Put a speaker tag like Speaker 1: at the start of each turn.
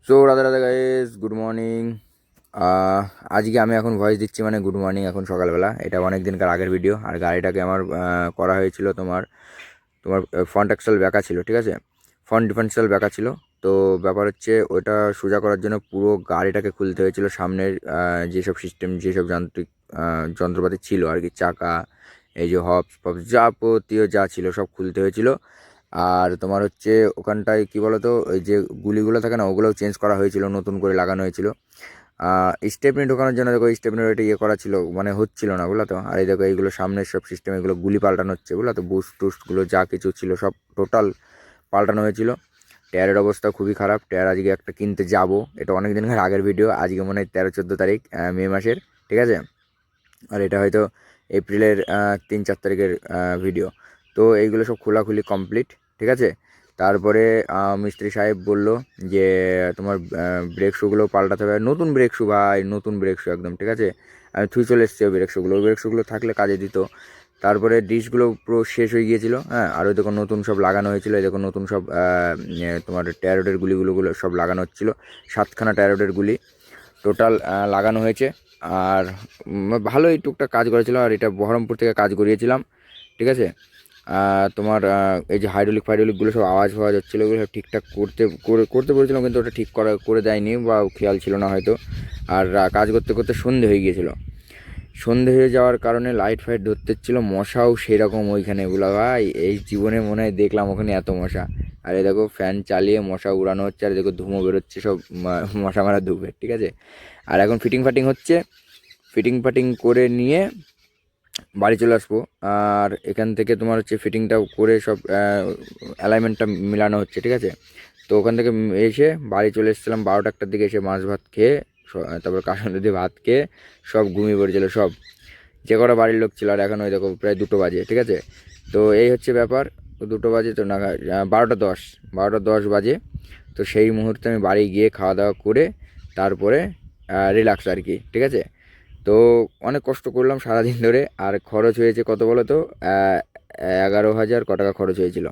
Speaker 1: So Radhe Radhe guys, good morning. আজকে আমি এখন ভয়েস দিচ্ছি, মানে গুড মর্নিং এখন সকালবেলা। এটা অনেক দিনকার আগের ভিডিও। আর গাড়িটাকে আমার করা হয়েছিল তোমার তোমার ফ্রন্ট অ্যাক্সেল ব্যাকা ছিল, ঠিক আছে। ফ্রন্ট ডিফারেন্সিয়াল ব্যাকা ছিল। তো ব্যাপার হচ্ছে ওটা সোজা করার জন্য পুরো গাড়িটাকে খুলতে হয়েছিল। সামনের যেসব সিস্টেম, যেসব যান্ত্রিক যন্ত্রপাতি ছিল আর কি, চাকা, এই যে হবস ফবস যাবতীয় যা ছিল সব খুলতে হয়েছিল। আর তোমার হচ্ছে ওখানটায় কী বলো তো, ওই যে গুলিগুলো থাকে না, ওগুলোও চেঞ্জ করা হয়েছিল, নতুন করে লাগানো হয়েছিল। স্টেপনি ঢোকানোর জন্য দেখো, স্টেপনির ওইটা ইয়ে করা ছিল, মানে হচ্ছিল না, বুঝলো তো। আর এই দেখো এইগুলো সামনের সব সিস্টেম, এগুলো গুলি পাল্টানো হচ্ছে, বুঝলো তো। বুস্ট টুস্টগুলো যা কিছু ছিল সব টোটাল পাল্টানো হয়েছিল। টায়ারের অবস্থা খুবই খারাপ। টায়ার আজকে একটা কিনতে যাব, এটা অনেক দিনের আগের ভিডিও। আজকে মনে হয় 13-14 তারিখ মে মাসের, ঠিক আছে। আর এটা হয়তো এপ্রিলের 3-4 তারিখের ভিডিও। তো এইগুলো সব খোলাখুলি কমপ্লিট, ঠিক আছে। তারপরে মিস্ত্রি সাহেব বলল যে তোমার ব্রেক শুগুলো পাল্টাতে হবে, নতুন ব্রেক শু ভাই, নতুন ব্রেক শু একদম, ঠিক আছে। আমি থুই চলে এসেছি ওই ব্রেক শুগুলো থাকলে কাজে দিত। তারপরে ডিশগুলো পুরো শেষ হয়ে গিয়েছিলো, হ্যাঁ। আর ওই দেখো নতুন সব লাগানো হয়েছিলো, এই দেখো নতুন সব তোমার টায়ারোডের গুলিগুলো সব লাগানো হচ্ছিলো। 7খানা টায়ারোডের গুলি টোটাল লাগানো হয়েছে। আর ভালোই টুকটাক কাজ করেছিল। আর এটা বহরমপুর থেকে কাজ করিয়েছিলাম, ঠিক আছে। তোমার এই যে হাইড্রোলিক ফাইড্রোলিকগুলো সব আওয়াজ ফাওয়াজ হচ্ছিলো, ওগুলো সব ঠিকঠাক করতে বলেছিলাম, কিন্তু ওটা ঠিক করে দেয়নি বা খেয়াল ছিল না হয়তো। আর কাজ করতে করতে সন্ধে হয়ে গিয়েছিলো। সন্ধে হয়ে যাওয়ার কারণে লাইট ফাইট ধরতে ছিল, মশাও সেই রকম ওইখানে, বলা ভাই এই জীবনে মনে হয় দেখলাম ওখানে এত মশা। আর এই দেখো ফ্যান চালিয়ে মশা উড়ানো হচ্ছে, আর দেখো ধুমো বেরোচ্ছে সব, মশা মারা ধুবে, ঠিক আছে। আর এখন ফিটিং ফাটিং হচ্ছে, ফিটিং ফাটিং করে নিয়ে বাড়ি চলে আসবো। আর এখান থেকে তোমার হচ্ছে ফিটিংটাও করে সব অ্যালাইনমেন্টটা মিলানো হচ্ছে, ঠিক আছে। তো ওখান থেকে এসে বাড়ি চলে এসেছিলাম 12টা-1টার দিকে, এসে মাছ ভাত খেয়ে তারপর কাসুন্দি দিয়ে ভাত খেয়ে সব ঘুমিয়ে পড়েছিল সব, যে কটা বাড়ির লোক ছিল। আর এখন ওই দেখো প্রায় 2টো বাজে, ঠিক আছে। তো এই হচ্ছে ব্যাপার। 2টো বাজে তো না, 12টা 10 বাজে। তো সেই মুহূর্তে আমি বাড়ি গিয়ে খাওয়া দাওয়া করে তারপরে রিল্যাক্স আর কি, ঠিক আছে। তো অনেক কষ্ট করলাম সারাদিন ধরে। আর খরচ হয়েছে কত বলো তো, 11,000 ক টাকা খরচ হয়েছিল।